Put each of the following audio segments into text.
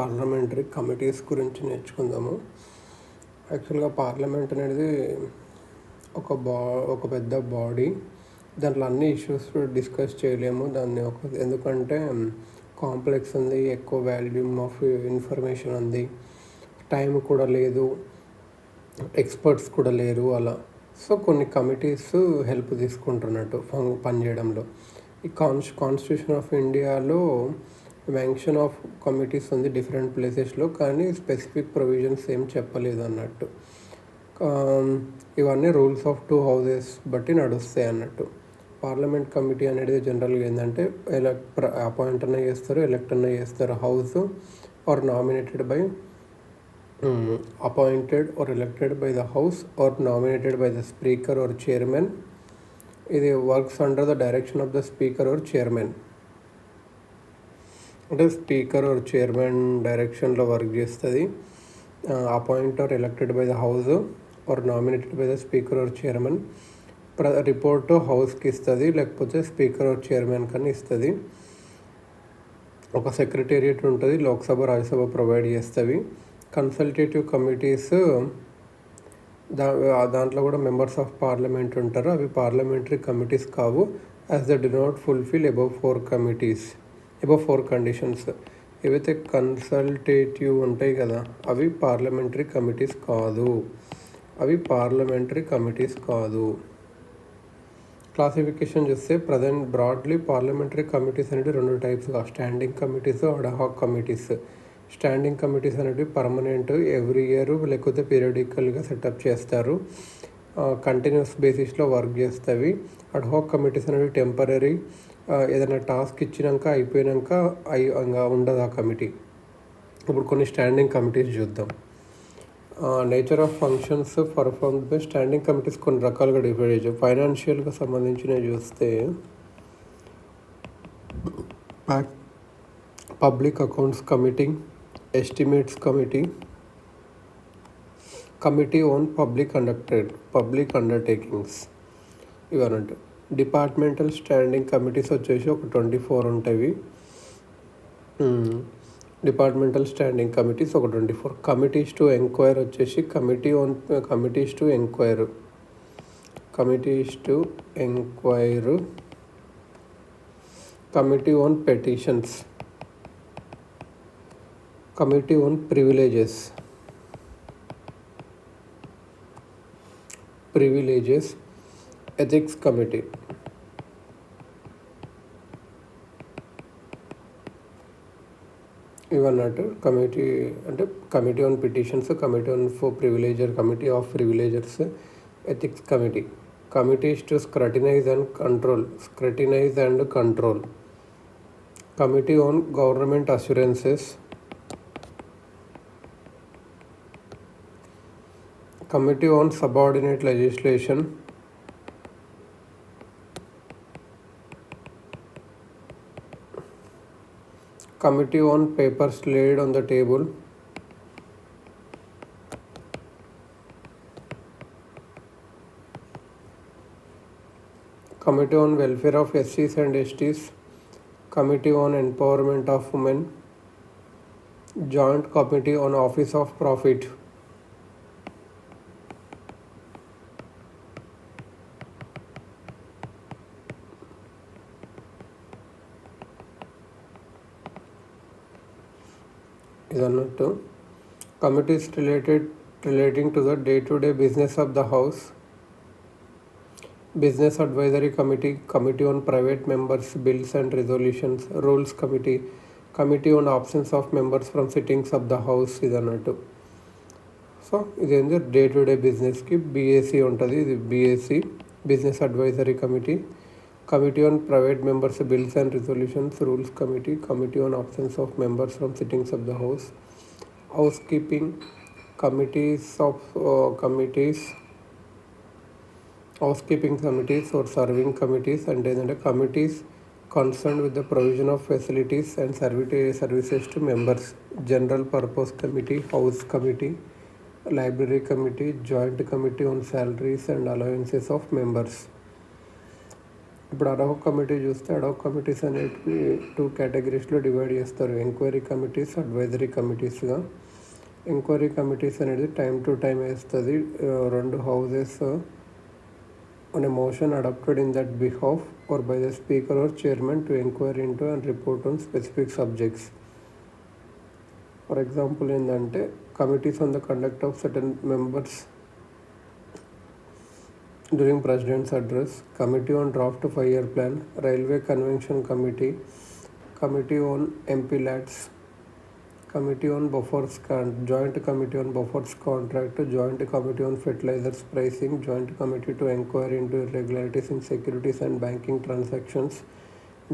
Parliamentary committees గురించి నేర్చుకుందాము. యాక్చువల్గా పార్లమెంట్ అనేది ఒక పెద్ద బాడీ. దాంట్లో అన్ని ఇష్యూస్ డిస్కస్ చేయలేము దాన్ని ఎందుకంటే కాంప్లెక్స్ ఉంది, ఎక్కువ వాల్యూమ్ ఆఫ్ ఇన్ఫర్మేషన్ ఉంది, టైం కూడా లేదు, ఎక్స్పర్ట్స్ కూడా లేరు అలా. సో కొన్ని కమిటీస్ హెల్ప్ తీసుకుంటున్నట్టు పనిచేయడంలో. ఈ కాన్స్టిట్యూషన్ ఆఫ్ ఇండియాలో మెన్షన్ ఆఫ్ కమిటీస్ ఉంది డిఫరెంట్ ప్లేసెస్లో, కానీ స్పెసిఫిక్ ప్రొవిజన్స్ ఏం చెప్పలేదు అన్నట్టు. ఇవన్నీ రూల్స్ ఆఫ్ 2 హౌసెస్ బట్టి నడుస్తాయి అన్నట్టు. పార్లమెంట్ కమిటీ అనేది జనరల్గా ఏంటంటే అపాయింట్ అన్న చేస్తారు, ఎలక్ట్ అన్న చేస్తారు. House or nominated by appointed or elected by the house or nominated by the speaker or chairman. ఇది works under the direction of the speaker or chairman. అంటే స్పీకర్ ఆర్ చైర్మన్ డైరెక్షన్లో work చేస్తుంది. Appoint or elected by the house or nominated by the speaker or chairman. Report హౌస్కి ఇస్తుంది, లేకపోతే speaker or chairman కన్నా ఇస్తుంది. ఒక సెక్రటేరియట్ ఉంటుంది, లోక్సభ రాజ్యసభ ప్రొవైడ్ చేస్తుంది. కన్సల్టేటివ్ కమిటీస్ దాంట్లో కూడా మెంబర్స్ ఆఫ్ పార్లమెంట్ ఉంటారు. అవి పార్లమెంటరీ కమిటీస్ కావు, as they do not fulfil above 4 conditions. ఏవైతే కన్సల్టేటివ్ ఉంటాయి కదా, అవి పార్లమెంటరీ కమిటీస్ కాదు. క్లాసిఫికేషన్ చూస్తే బ్రాడ్లీ పార్లమెంటరీ కమిటీస్ అనేవి 2 టైప్స్గా, standing committees, ad hoc committees. Standing committees అనేవి పర్మనెంట్, ఎవ్రీ ఇయర్ లేకపోతే పీరియడికల్గా సెటప్ చేస్తారు, కంటిన్యూస్ బేసిస్లో వర్క్ చేస్తాయి. అడ్హాక్ కమిటీస్ అనేవి టెంపరీ, ఏదైనా టాస్క్ ఇచ్చినాక అయిపోయినాక ఉండదు ఆ కమిటీ. ఇప్పుడు కొన్ని స్టాండింగ్ కమిటీస్ చూద్దాం. Nature of functions performed by standing committees కొన్ని రకాలుగా డివైడ్ చేయొచ్చు. ఫైనాన్షియల్గా సంబంధించినవి చూస్తే public accounts committee, estimates committee, committee on public undertakings ఇవన్నట్టు. డిపార్ట్మెంటల్ స్టాండింగ్ కమిటీస్ వచ్చేసి ఒక 24 ఉంటాయి. డిపార్ట్మెంటల్ స్టాండింగ్ కమిటీస్ ఒక 24. కమిటీస్ టు ఎంక్వైర్ వచ్చేసి committees to enquire, committee on petitions, committee on privileges, ethics committee. ఇవన్నట్టు కమిటీ అంటే committee on petitions, committee on committee of ప్రివిలేజర్స్, ethics committee. Committees to scrutinise and control, committee on government assurances, committee on subordinate legislation, committee on papers laid on the table, committee on welfare of SCs and STs, committee on empowerment of women, joint committee on office of profit. ఇదన్నట్టు committees relating to the day to day business of the house. Business advisory committee, committee on private members bills and resolutions, rules committee, committee on absence of members from sittings of the house. ఇదన్నట్టు. So ఇదేంటి day to day బిజినెస్కి BAC ఉంటుంది. ఇది BAC, business advisory committee. Committee on private members bills and resolutions, rules committee, committee on absence of members from sittings of the house. Housekeeping committees or serving committees అంటే ఏంటంటే committees concern with the provision of facilities and services to members. General purpose committee, house committee, library committee, joint committee on salaries and allowances of members. ఇప్పుడు ad hoc committee చూస్తే ad hoc committees అనేటివి 2 కేటగిరీస్లో divide చేస్తారు, enquiry committees, advisory కమిటీస్గా. Enquiry committees అనేది time to time వేస్తుంది. 2 houses on a motion adopted in that behalf or by the speaker or chairman to inquire into and report on specific subjects. For example, ఏంటంటే committees on the conduct of certain members during president's address, committee on draft 5-year plan, railway convention committee, committee on MP lads, committee on buffers, joint committee on buffers contract, joint committee on fertilizers pricing, joint committee to inquire into irregularities in securities and banking transactions,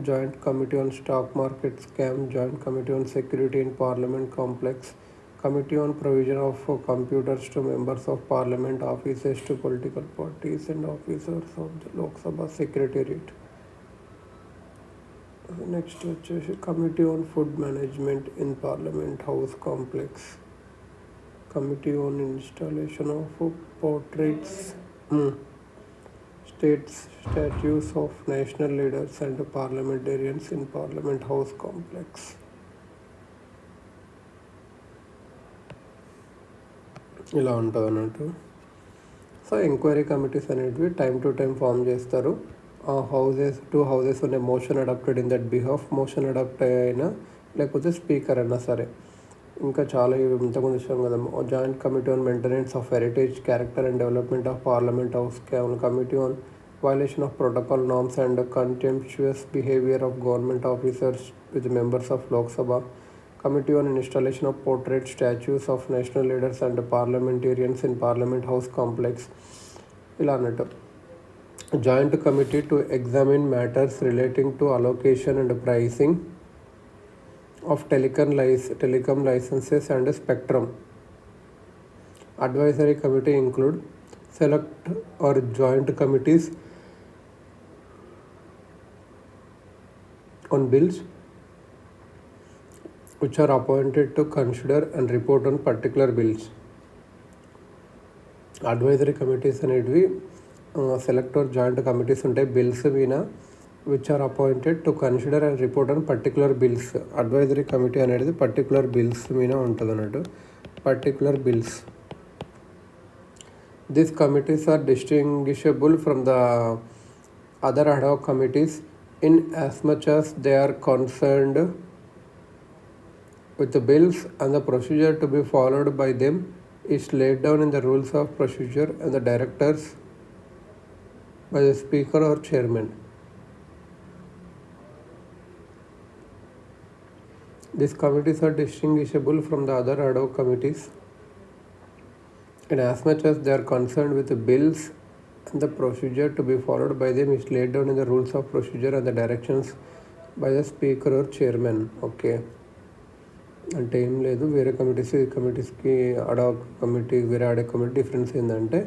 joint committee on stock market scam, joint committee on security in parliament complex, committee on provision of computers to members of parliament, officers to political parties and officers of the Lok Sabha secretariat. Next వచ్చేసి committee on food management in parliament house complex, committee on installation of portraits, states statues of national leaders and parliamentarians in parliament house complex. ఇలా ఉంటుంది అన్నట్టు. So enquiry committees అనేటివి time to time form చేస్తారు. Two houses ఉన్న motion adopted in that behalf, motion adopt అయినా లేకపోతే speaker అయినా సరే. ఇంకా చాలా ఇంతకుముందు ఇచ్చాం కదా, joint committee on maintenance of heritage, character and development of parliament house, committee on violation of protocol norms and contemptuous behavior of government officers with members of Lok Sabha, committee on installation of portrait statues of national leaders and parliamentarians in parliament house complex. ఇలా అన్నట్టు. Joint committee to examine matters relating to allocation and pricing of telecom licences and spectrum. Advisory committee include select or joint committees on bills which are appointed to consider and report on particular bills. Advisory committees అనేటివి select or joint committees ఉంటాయి bills మీద, which are appointed to consider and report on particular bills. Advisory committee అనేది particular bills మీద ఉంటుంది అన్నట్టు, particular bills. These committees are distinguishable from the other ad hoc committees in as much as they are concerned with the bills and the procedure to be followed by them is laid down in the rules of procedure and the directors by the speaker or chairman. These committees are distinguishable from the other ad hoc committees in as much as they are concerned with the bills and the procedure to be followed by them is laid down in the rules of procedure and the directions by the speaker or chairman. Okay, అంటే ఏం లేదు, వేరే కమిటీస్కి ad hoc committee వేరే ad hoc committee difference ఏంటంటే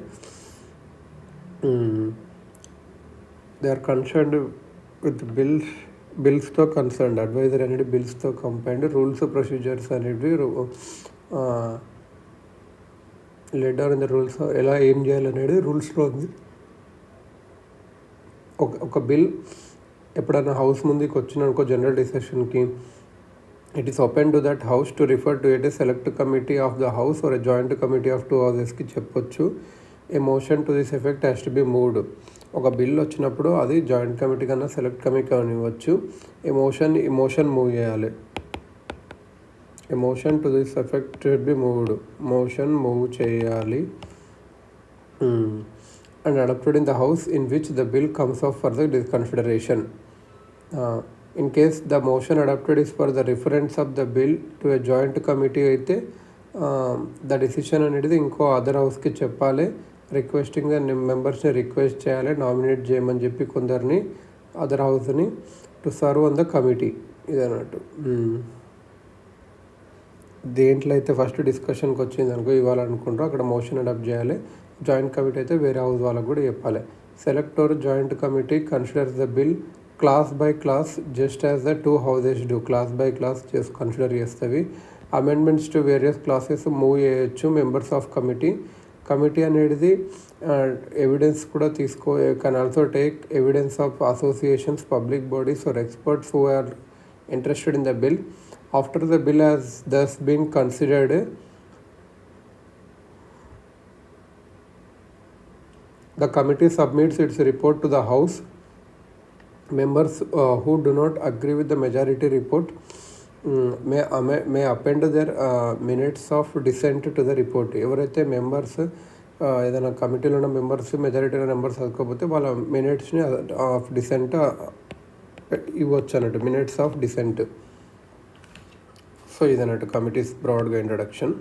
they are concerned with బిల్స్తో concerned. Adviser అనేది బిల్స్తో కంపైన్డ్, రూల్స్ ప్రొసీజర్స్ అనేవి laid down in the rules, ఎలా ఏం చేయాలనేది రూల్స్లో ఉంది. ఒక బిల్ ఎప్పుడైనా హౌస్ ముందుకు వచ్చిననుకో జనరల్ డిస్కషన్కి, it is open to that house to refer to it a select committee of the house or a joint committee of 2 హౌసెస్కి చెప్పొచ్చు. A motion to this effect has to be moved. ఒక bill వచ్చినప్పుడు అది joint committee కన్నా select committee కానివ్వచ్చు. A motion move చేయాలి. A motion to this effect should be moved. Motion move చేయాలి and adopted in the house in which the bill comes up for the consideration. In case the motion adopted is for the reference of the bill to a joint committee అయితే the decision అనేది ఇంకో other హౌస్కి చెప్పాలి. Requesting the మెంబర్స్ని request చేయాలి, nominate చేయమని చెప్పి కొందరిని అదర్ హౌస్ని to serve on the committee. ఇదన్నట్టు. దేంట్లో అయితే ఫస్ట్ డిస్కషన్కి వచ్చింది అనుకో ఇవ్వాలనుకుంటారో అక్కడ మోషన్ అడాప్ట్ చేయాలి. జాయింట్ కమిటీ అయితే వేరే హౌస్ వాళ్ళకు కూడా చెప్పాలి. Select or joint committee considers the bill clause by clause just as the 2 houses do. Clause by clause consider చేస్తుంది. Amendments to various clauses move చేయొచ్చు మెంబర్స్ ఆఫ్ కమిటీ. కమిటీ అనేది evidence కూడా can also take evidence of associations, public bodies or experts who are interested in the bill. After the bill has thus been considered, the committee submits its report to the House. Members who do not agree with the majority report may append their minutes of dissent to the report. ఎవరైతే members ఏదైనా కమిటీలో ఉన్న members majority members చదువుకోకపోతే వాళ్ళ మినిట్స్ని of dissent ఇవ్వచ్చు అన్నట్టు, minutes of dissent. So ఇదన్నట్టు కమిటీస్ బ్రాడ్గా ఇంట్రడక్షన్.